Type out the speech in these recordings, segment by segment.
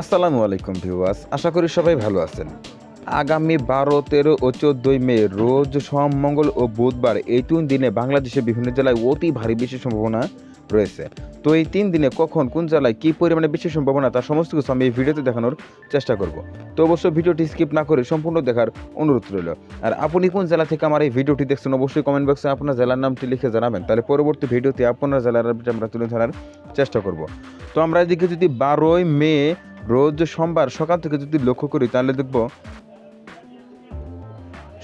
আসসালামু আলাইকুম ভিউয়ার্স, আশা করি সবাই ভালো আছেন। আগামী 12, 13 ও 14 মে রোজ সোম, মঙ্গল ও বুধবার এই 3 দিনে বাংলাদেশের বিভিন্ন জেলায় অতি ভারী বৃষ্টির সম্ভাবনা রয়েছে। তো এই 3 দিনে কখন কোন জেলায় কী পরিমাণে বৃষ্টির সম্ভাবনা তার সমস্ত কিছু আমি এই ভিডিওতে দেখানোর চেষ্টা করব। তো অবশ্যই ভিডিওটি স্কিপ না করে সম্পূর্ণ দেখার অনুরোধ রইল। আর আপনি কোন জেলা থেকে আমার এই ভিডিওটি দেখছেন অবশ্যই কমেন্ট বক্সে আপনার জেলার নামটি লিখে জানাবেন, তাহলে পরবর্তী ভিডিওতে আপনার জেলার আপডেট আমরা তুলে ধরার চেষ্টা করব। তো আমরা এদিকে যদি 12 মে রোজ সোমবার সকাল থেকে যদি লক্ষ্য করি তাহলে দেখব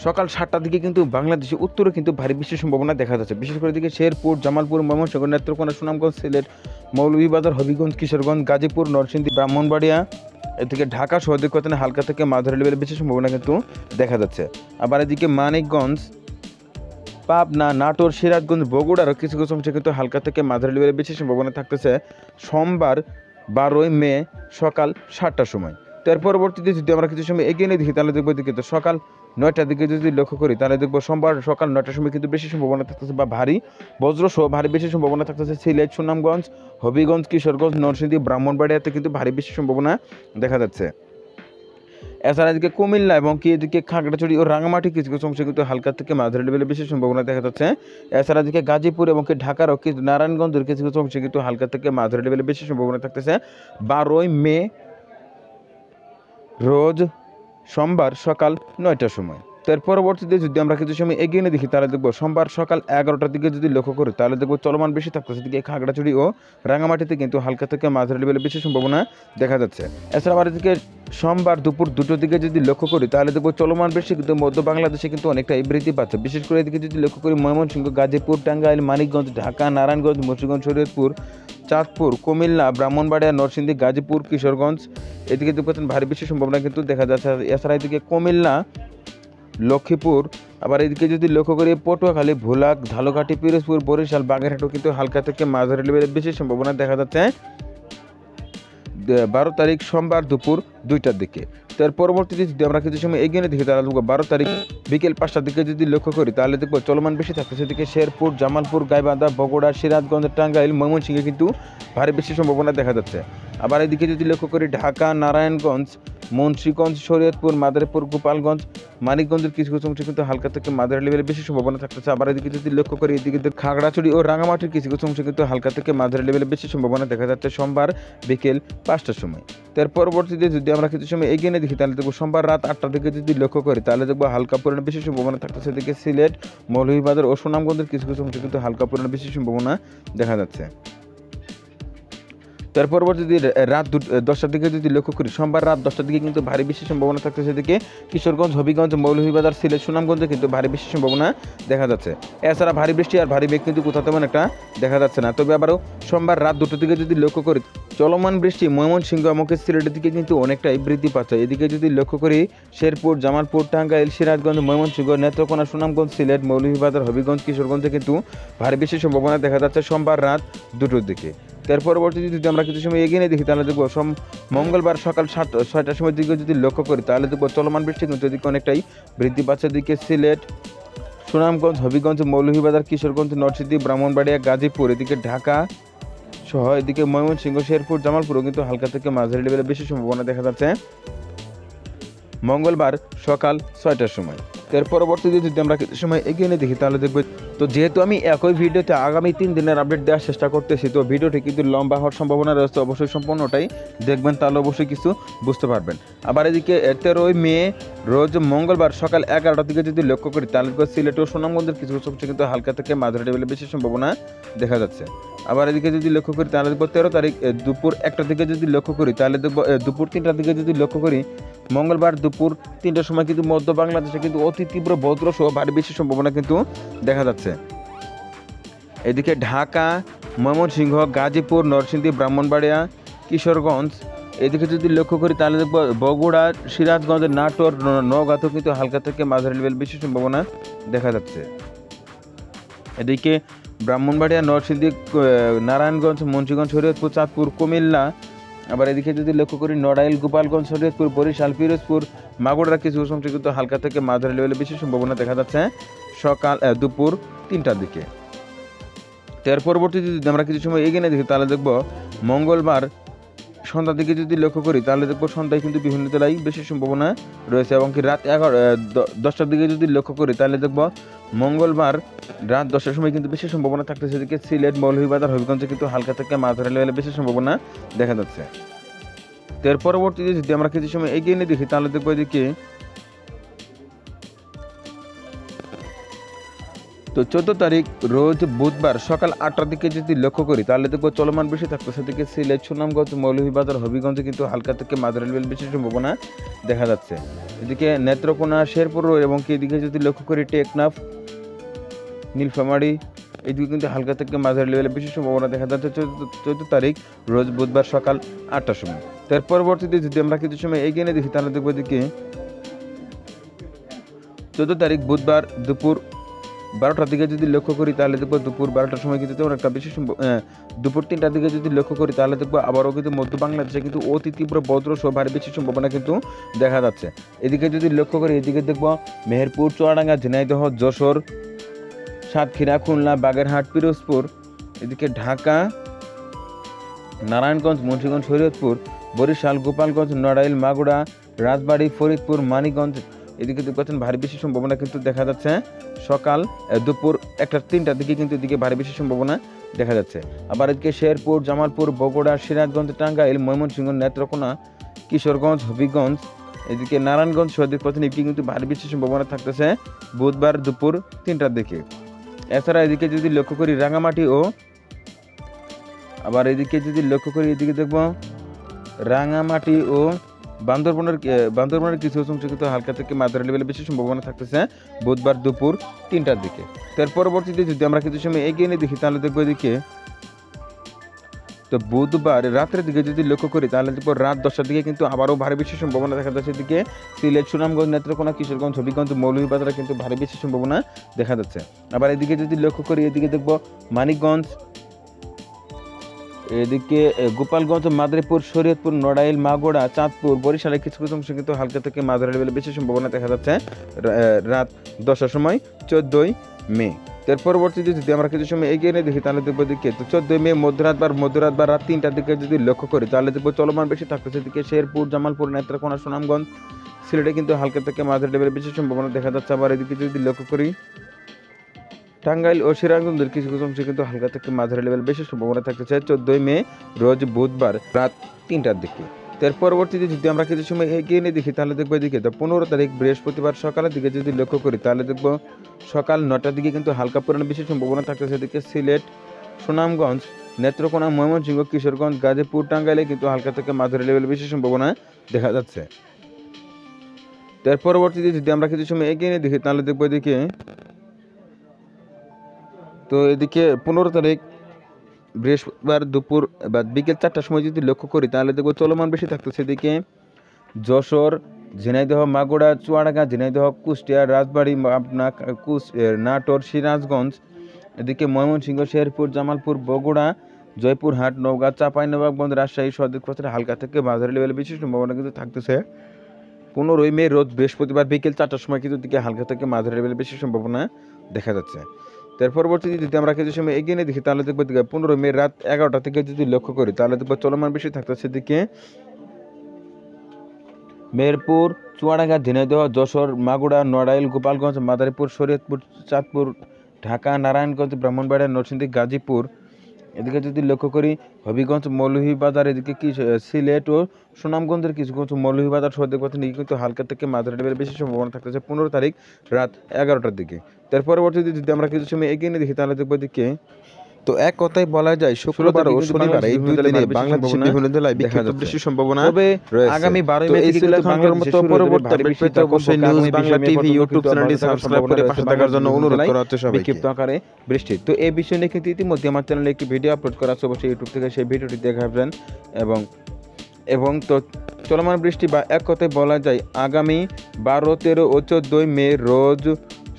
সকাল 7টার দিকে কিন্তু বাংলাদেশের উত্তরে কিন্তু ভারী বৃষ্টির সম্ভাবনা দেখা যাচ্ছে। বিশেষ করে দিকে শেরপুর, জামালপুর, ময়মনসিংহ, নেত্রকোনা, সুনামগঞ্জ, সিলেট, মৌলভীবাজার, হবিগঞ্জ, কিশোরগঞ্জ, গাজীপুর, নরসিংদী, ব্রাহ্মণবাড়িয়া এদিকে ঢাকা সহ দিকে হালকা থেকে মাঝারি লেভেলের বৃষ্টির সম্ভাবনা কিন্তু দেখা যাচ্ছে। আবার এদিকে মানিকগঞ্জ, পাবনা, নাটোর, সিরাজগঞ্জ, বগুড়ারও কিছু কিছু অংশে কিন্তু হালকা থেকে মাঝারি লেভেলের বৃষ্টির সম্ভাবনা থাকতেছে সোমবার 12 মে সকাল 7টার সময়। তার পরবর্তীতে যদি আমরা কিছু সময় এগিয়ে নিয়ে দেখি তাহলে দেখবো দিকে তো সকাল 9টার দিকে যদি লক্ষ্য করি তাহলে দেখবো সোমবার সকাল 9টার সময় কিন্তু বেশি সম্ভাবনা থাকতেছে বা ভারী বজ্রসহ ভারী বেশি সম্ভাবনা থাকতেছে সিলেট, সুনামগঞ্জ, হবিগঞ্জ, কিশোরগঞ্জ, নরসিংদী, ব্রাহ্মণবাড়িয়াতে কিন্তু ভারী বেশি সম্ভাবনা দেখা যাচ্ছে। এছাড়া এদিকে কুমিল্লা এবং কি এদিকে খাগড়াছড়ি ও রাঙামাটি কিছু কিছু অংশে কিন্তু হালকা থেকে মাঝারি লেভেলে বেশি সম্ভাবনা দেখা যাচ্ছে। এছাড়া এদিকে গাজীপুর এবং কি ঢাকার ও কিছু নারায়ণগঞ্জের কিছু কিছু অংশে কিন্তু হালকা থেকে মাঝারি লেভেলে বেশি সম্ভাবনা থাকতেছে 12 মে রোজ সোমবার সকাল 9টার সময়। তার পরবর্তীতে যদি আমরা কিছু সময় এগিয়ে নিয়ে দেখি তাহলে দেখবো সোমবার সকাল 11টার দিকে যদি লক্ষ্য করি তাহলে দেখবো চলমান বেশি থাকতেছে এদিকে খাগড়াছড়ি ও রাঙামাটিতে কিন্তু হালকা থেকে মাঝারি লেভেলে বেশি সম্ভাবনা দেখা যাচ্ছে। এছাড়া আবার এদিকে সোমবার দুপুর 2টোর দিকে যদি লক্ষ্য করি তাহলে দেখবো চলমান বেশি কিন্তু মধ্য বাংলাদেশে কিন্তু অনেকটাই বৃদ্ধি পাচ্ছে। বিশেষ করে এদিকে যদি লক্ষ্য করি ময়মনসিংহ, গাজীপুর, টাঙ্গাইল, মানিকগঞ্জ, ঢাকা, নারায়ণগঞ্জ, মুন্সিগঞ্জ, শরীয়তপুর, চাঁদপুর, কুমিল্লা, ব্রাহ্মণবাড়িয়া, নরসিংদী, গাজীপুর, কিশোরগঞ্জ এদিকে দেখবেন ভারী বেশি সম্ভাবনা কিন্তু দেখা যাচ্ছে। এছাড়া এদিকে কুমিল্লা, লক্ষ্মীপুর, আবার এদিকে যদি লক্ষ্য করি পটুয়াখালী, ভোলাক, ঝালকাঠি, পিরোজপুর, বরিশাল, বাগেরহাটও কিন্তু হালকা থেকে মাঝারি লেভেলের বেশি সম্ভাবনা দেখা যাচ্ছে 12 তারিখ সোমবার দুপুর 2টার দিকে। তার পরবর্তীতে যদি আমরা কিছু সময় এগিয়ে দেখি তাহলে দেখবো 12 তারিখ বিকেল 5টার দিকে যদি লক্ষ্য করি তাহলে দেখবো চলমান বেশি থাকছে সেদিকে শেরপুর, জামালপুর, গাইবান্ধা, বগুড়া, সিরাজগঞ্জ, টাঙ্গাইল, ময়মনসিংহে কিন্তু ভারী বেশি সম্ভাবনা দেখা যাচ্ছে। আবার এদিকে যদি লক্ষ্য করি ঢাকা, নারায়ণগঞ্জ, মুন্সিগঞ্জ, শরীয়তপুর, মাদারীপুর, গোপালগঞ্জ, মানিকগঞ্জের কিছু কিছু অংশে কিন্তু হালকা থেকে মাঝারি লেভেলে বেশি সম্ভাবনা থাকতেছে। আবার এদিকে যদি লক্ষ্য করি এদিকে খাগড়াছড়ি ও রাঙামাটির কিছু কিছু অংশে কিন্তু হালকা থেকে মাঝারি লেভেলে বেশি সম্ভাবনা দেখা যাচ্ছে সোমবার বিকেল 5টার সময়। তার পরবর্তীতে যদি আমরা কিছু সময় এগিয়ে নিয়ে দেখি তাহলে দেখবো সোমবার রাত 8টার দিকে যদি লক্ষ্য করি তাহলে দেখবো হালকা পরিমাণে বেশি সম্ভাবনা থাকতেছে এদিকে সিলেট, মৌলভীবাজার ও সুনামগঞ্জের কিছু কিছু অংশে কিন্তু হালকা পরিমাণে বেশি সম্ভাবনা দেখা যাচ্ছে। তার পরবর্তী রাত 10টার দিকে যদি লক্ষ্য করি সোমবার রাত 10টার দিকে কিন্তু ভারী বেশি সম্ভাবনা থাকছে সেদিকে কিশোরগঞ্জ, হবিগঞ্জ, মৌলভীবাজার, সিলেট, সুনামগঞ্জে কিন্তু ভারী বেশি সম্ভাবনা দেখা যাচ্ছে। এছাড়া ভারী বৃষ্টি আর ভারী বেগ কিন্তু কোথাও তেমন একটা দেখা যাচ্ছে না। তবে আবারও সোমবার রাত 2টার দিকে যদি লক্ষ্য করি চলমান বৃষ্টি ময়মনসিংহ এবং সিলেটের দিকে কিন্তু অনেকটাই বৃদ্ধি পাচ্ছে। এদিকে যদি লক্ষ্য করি শেরপুর, জামালপুর, টাঙ্গাইল, সিরাজগঞ্জ, ময়মনসিংহ, নেত্রকোনা, সুনামগঞ্জ, সিলেট, মৌলভীবাজার, হবিগঞ্জ, কিশোরগঞ্জে কিন্তু ভারী বেশি সম্ভাবনা দেখা যাচ্ছে সোমবার রাত 2টোর দিকে। তার পরবর্তীতে যদি আমরা কিছু সময় এগিয়ে নিয়ে দেখি তাহলে দেখবো মঙ্গলবার সকাল 6টার সময় দিকে যদি লক্ষ্য করি তাহলে দেখবো চলমান বৃষ্টি কিন্তু এদিকে অনেকটাই বৃদ্ধি পাচ্ছে। এদিকে সিলেট, সুনামগঞ্জ, হবিগঞ্জ, মৌলভীবাজার, কিশোরগঞ্জ, নরসিংদী, ব্রাহ্মণবাড়িয়া, গাজীপুর, এদিকে ঢাকা সহ এদিকে ময়মনসিংহ, শেরপুর, জামালপুরও কিন্তু হালকা থেকে মাঝারি লেভেলে বেশি সম্ভাবনা দেখা যাচ্ছে মঙ্গলবার সকাল 6টার সময়। এর পরবর্তীতে যদি আমরা কিছু সময় এগিয়ে নিয়ে দেখি তাহলে দেখব তো যেহেতু আমি একই ভিডিওতে আগামী 3 দিনের আপডেট দেওয়ার চেষ্টা করতেছি তো ভিডিওটি কিন্তু লম্বা হওয়ার সম্ভাবনা রয়েছে, অবশ্যই সম্পূর্ণটাই দেখবেন তাহলে অবশ্যই কিছু বুঝতে পারবেন। আবার এদিকে 13 মে রোজ মঙ্গলবার সকাল 11টার দিকে যদি লক্ষ্য করি তাহলে সিলেট ও সুনামগঞ্জের কিছু কিছু কিন্তু হালকা থেকে মাঝারি লেভেলে বেশি সম্ভাবনা দেখা যাচ্ছে। আবার এদিকে যদি লক্ষ্য করি তাহলে দেখবো 13 তারিখ দুপুর 1টার দিকে যদি লক্ষ্য করি তাহলে দেখবো দুপুর 3টার দিকে যদি লক্ষ্য করি মঙ্গলবার দুপুর 3টার সময় কিন্তু মধ্য বাংলাদেশে কিন্তু অতি তীব্র বজ্রসহ ভারী বেশি সম্ভাবনা কিন্তু দেখা যাচ্ছে। এদিকে ঢাকা, ময়মনসিংহ, গাজীপুর, নরসিংদী, ব্রাহ্মণবাড়িয়া, কিশোরগঞ্জ এদিকে যদি লক্ষ্য করি তাহলে দেখব বগুড়া, সিরাজগঞ্জ, নাটোর, নওগাঁতেও কিন্তু হালকা থেকে মাঝারি লেভেল বেশি সম্ভাবনা দেখা যাচ্ছে। এদিকে ব্রাহ্মণবাড়িয়া, নরসিংদী, নারায়ণগঞ্জ, মুন্সিগঞ্জ, শরীয়তপুর, চাঁদপুর, কুমিল্লা, আবার এদিকে যদি লক্ষ্য করি নড়াইল, গোপালগঞ্জ, শরীয়তপুর, বরিশাল, পিরোজপুর, মাগুরার কিছু অংশে কিন্তু হালকা থেকে মাঝারি লেভেলে বেশি সম্ভাবনা দেখা যাচ্ছে দুপুর 3টার দিকে। এর পরবর্তীতে যদি আমরা কিছু সময় এগিয়ে দেখি তাহলে দেখব মঙ্গলবার সন্ধ্যার দিকে যদি লক্ষ্য করি তাহলে দেখবো সন্ধ্যায় কিন্তু বিভিন্ন জেলায় বেশি সম্ভাবনা রয়েছে, এবং কি রাত 10টার দিকে যদি লক্ষ্য করি তাহলে দেখবো মঙ্গলবার রাত 10টার সময় কিন্তু বেশি সম্ভাবনা থাকতেছে। এদিকে সিলেট, মৌলভীবাজার, হবিগঞ্জে কিন্তু হালকা থেকে মাঝারি লেভেলে বেশি সম্ভাবনা দেখা যাচ্ছে। তো এর পরবর্তীতে যদি আমরা কিছু সময় এগিয়ে নিয়ে দেখি তাহলে দেখবো এদিকে তো 14 তারিখ রোজ বুধবার সকাল 8টার দিকে যদি লক্ষ্য করি তাহলে দেখবো চলমান বৃষ্টি থাকতেছে। সেদিকে সিলেট, সুনামগঞ্জ, মৌলভীবাজার, হবিগঞ্জে কিন্তু হালকা থেকে মাঝারি লেভেল বেশি সম্ভাবনা দেখা যাচ্ছে। এদিকে নেত্রকোনা, শেরপুর এবং কি এদিকে যদি লক্ষ্য করি টেকনাফ, নীলফামারী, এদিকে কিন্তু হালকা থেকে মাঝারি লেভেলে বেশি সম্ভাবনা দেখা যাচ্ছে 14 তারিখ রোজ বুধবার সকাল 8টার সময়। তার পরবর্তীতে যদি আমরা কিছু সময় এগিয়ে নিয়ে দেখি তাহলে দেখবো এদিকে 14 তারিখ বুধবার দুপুর 12টার দিকে যদি লক্ষ্য করি তাহলে দেখবো দুপুর 12টার সময় কিন্তু তেমন একটা বেশি দুপুর 3টার দিকে যদি লক্ষ্য করি তাহলে দেখবো আবারও কিন্তু মধ্য বাংলাদেশে কিন্তু অতি তীব্র বজ্র সহ ভারী বেশি সম্ভাবনা কিন্তু দেখা যাচ্ছে। এদিকে যদি লক্ষ্য করি এদিকে দেখবো মেহেরপুর, চুয়াডাঙ্গা, ঝিনাইদহ, যশোর, সাতক্ষীরা, খুলনা, বাগেরহাট, পিরোজপুর, এদিকে ঢাকা, নারায়ণগঞ্জ, মুন্সিগঞ্জ, শরীয়তপুর, বরিশাল, গোপালগঞ্জ, নড়াইল, মাগুরা, রাজবাড়ী, ফরিদপুর, মানিকগঞ্জ, এদিকে দেখতে ভারী বেশি সম্ভাবনা কিন্তু দেখা যাচ্ছে সকাল দুপুর 1টা 3টার দিকে কিন্তু এদিকে ভারী বেশি সম্ভাবনা দেখা যাচ্ছে। আবার এদিকে শেরপুর, জামালপুর, বগুড়া, সিরাজগঞ্জ, টাঙ্গাইল, ময়মনসিংহ, নেত্রকোনা, কিশোরগঞ্জ, হবিগঞ্জ, এদিকে নারায়ণগঞ্জ সহ এদিকে কিন্তু ভারী বেশি সম্ভাবনা থাকতেছে বুধবার দুপুর 3টার দিকে। এছাড়া এদিকে যদি লক্ষ্য করি রাঙামাটি ও আবার এদিকে যদি লক্ষ্য করি এদিকে দেখব রাঙামাটি ও বান্দরবনের কিছু অংশ কিন্তু হালকা থেকে মাঝারি লেভেলে বেশি সম্ভাবনা থাকতেছে বুধবার দুপুর 3টার দিকে। তার পরবর্তীতে যদি আমরা কিছু সময় এগিয়ে নিয়ে দেখি তাহলে দেখবো এদিকে তো বুধবার রাতের দিকে যদি লক্ষ্য করি তাহলে দেখবো রাত 10টার দিকে কিন্তু আবারও ভারী বেশি সম্ভাবনা দেখা যাচ্ছে। এদিকে সিলেট, সুনামগঞ্জ, নেত্রকোনা, কিশোরগঞ্জ, হবিগঞ্জ, মৌলভীবাজারে কিন্তু ভারী বেশি সম্ভাবনা দেখা যাচ্ছে। আবার এদিকে যদি লক্ষ্য করি এদিকে দেখবো মানিকগঞ্জ, এদিকে গোপালগঞ্জ, মাদারীপুর, শরীয়তপুর, নড়াইল, মাগুরা, চাঁদপুর, বরিশালে কিছু কিছু অংশ কিন্তু হালকা থেকে মাঝারি লেভেলে বেশি সম্ভাবনা দেখা যাচ্ছে রাত 10টার সময় 14ই মে। এর পরবর্তীতে যদি আমরা কিছু সময় এগিয়ে নিয়ে দেখি তাহলে দেখবো দিকে তো 14ই মে মধ্যরাত বা রাত 3টার দিকে যদি লক্ষ্য করি তাহলে দেখবো চলমান বেশি থাকতেছে। এদিকে শেরপুর, জামালপুর, নেত্রকোনা, সুনামগঞ্জ, সিলেটে কিন্তু হালকা থেকে মাঝারি লেভেলে বেশি সম্ভাবনা দেখা যাচ্ছে। আবার এদিকে যদি লক্ষ্য করি টাঙ্গাইল ও সিরাজগঞ্জের কিছু কিছু অংশে কিন্তু হালকা থেকে মাঝারি লেভেল বেশি সম্ভাবনা থাকতেছে 14ই মে রোজ বুধবার রাত 3টার দিকে। এর পরবর্তীতে যদি আমরা কিছু সময় এগিয়ে নিয়ে দেখি তাহলে দেখবো এদিকে 15 তারিখ বৃহস্পতিবার সকালের দিকে যদি লক্ষ্য করি তাহলে দেখবো সকাল 9টার দিকে কিন্তু হালকা পরিমাণে বেশি সম্ভাবনা থাকতেছে। এদিকে সিলেট, সুনামগঞ্জ, নেত্রকোনা, ময়মনসিংহ, কিশোরগঞ্জ, গাজীপুর, টাঙ্গাইলে কিন্তু হালকা থেকে মাঝারি লেভেল বেশি সম্ভাবনা দেখা যাচ্ছে। এর পরবর্তীতে যদি আমরা কিছু সময় এগিয়ে নিয়ে দেখি তাহলে দেখবো এদিকে তো এদিকে 15 তারিখ বৃহস্পতিবার দুপুর বা বিকেল 4টার সময় যদি লক্ষ্য করি তাহলে দেখবো চলমান বেশি থাকতেছে। এদিকে যশোর, ঝিনাইদহ, মাগুরা, চুয়াডাঙ্গা, ঝিনাইদহ, কুষ্টিয়া, রাজবাড়ী, নাটোর, সিরাজগঞ্জ, এদিকে ময়মনসিংহ, শেরপুর, জামালপুর, বগুড়া, জয়পুরহাট, নওগাঁ, চাঁপাইনবাবগঞ্জ, রাজশাহী সদরঘাটের হালকা থেকে মাঝারি লেভেলে বেশি সম্ভাবনা কিন্তু থাকতেছে 15ই মে রোজ বৃহস্পতিবার বিকেল 4টার সময় কিন্তু দিকে হালকা থেকে মাঝারি লেভেলে বেশি সম্ভাবনা দেখা যাচ্ছে। তার পরবর্তীতে যদি আমরা কিছু সময় এগিয়ে নিয়ে দেখি তাহলে দেখবো 15 মে রাত 11টা থেকে যদি লক্ষ্য করি তাহলে দেখবো চলমান বেশি থাকতেছে। দিকে মেহেরপুর, চুয়াডাঙ্গা, ঝিনাইদহ, যশোর, মাগুরা, নড়াইল, গোপালগঞ্জ, মাদারীপুর, শরীয়তপুর, চাঁদপুর, ঢাকা, নারায়ণগঞ্জ, ব্রাহ্মণবাড়িয়া, নরসিংদী, গাজীপুর, এদিকে যদি লক্ষ্য করি হবিগঞ্জ, মৌলভীবাজার, এদিকে কি সিলেট ও সুনামগঞ্জের কিছু কিছু মৌলভীবাজার সহ দেখতে পাচ্ছেন কিন্তু হালকা থেকে মাঝারি লেভেলে বেশি সম্ভাবনা থাকতেছে 15 তারিখ রাত 11টার দিকে। তার পরবর্তীতে যদি আমরা কিছু সময় এগিয়ে নিয়ে দেখি তাহলে দেখবো দিকে তো এক কথায় বলা যায় শুক্রবার ও শনিবার এই দুই দিনে বাংলাদেশের বিভিন্ন জেলায় বিক্ষিপ্ত বৃষ্টির সম্ভাবনা রয়েছে। আগামী 12 মে থেকে বাংলার মতো পরবর্তী আপডেট পেতে অবশ্যই নিউজ বাংলা টিভি ইউটিউব চ্যানেলটি সাবস্ক্রাইব করে পাশে থাকার জন্য অনুরোধ করা হচ্ছে সবাইকে। বিক্ষিপ্ত আকারে বৃষ্টি তো এই বিষয় নিয়ে কিন্তু ইতিমধ্যে আমার চ্যানেলে একটি ভিডিও আপলোড করা আছে, অবশ্যই ইউটিউব থেকে সেই ভিডিওটি দেখাবেন। এবং তো চলমান বৃষ্টি বা এক কথায় বলা যায় আগামী 12, 13 ও 14 মে রোজ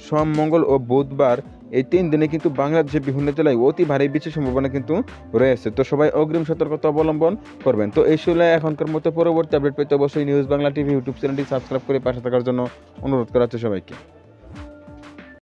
সোম, মঙ্গল ও বুধবার এই 3 দিনে কিন্তু বাংলাদেশের বিভিন্ন জেলায় অতি ভারী বৃষ্টির সম্ভাবনা কিন্তু রয়েছে। তো সবাই অগ্রিম সতর্কতা অবলম্বন করবেন। তো এই ছিল এখনকার মতো পরবর্তী আপডেট পেতে অবশ্যই নিউজ বাংলা টিভি ইউটিউব চ্যানেলটি সাবস্ক্রাইব করে পাশে থাকার জন্য অনুরোধ করা হচ্ছে সবাইকে।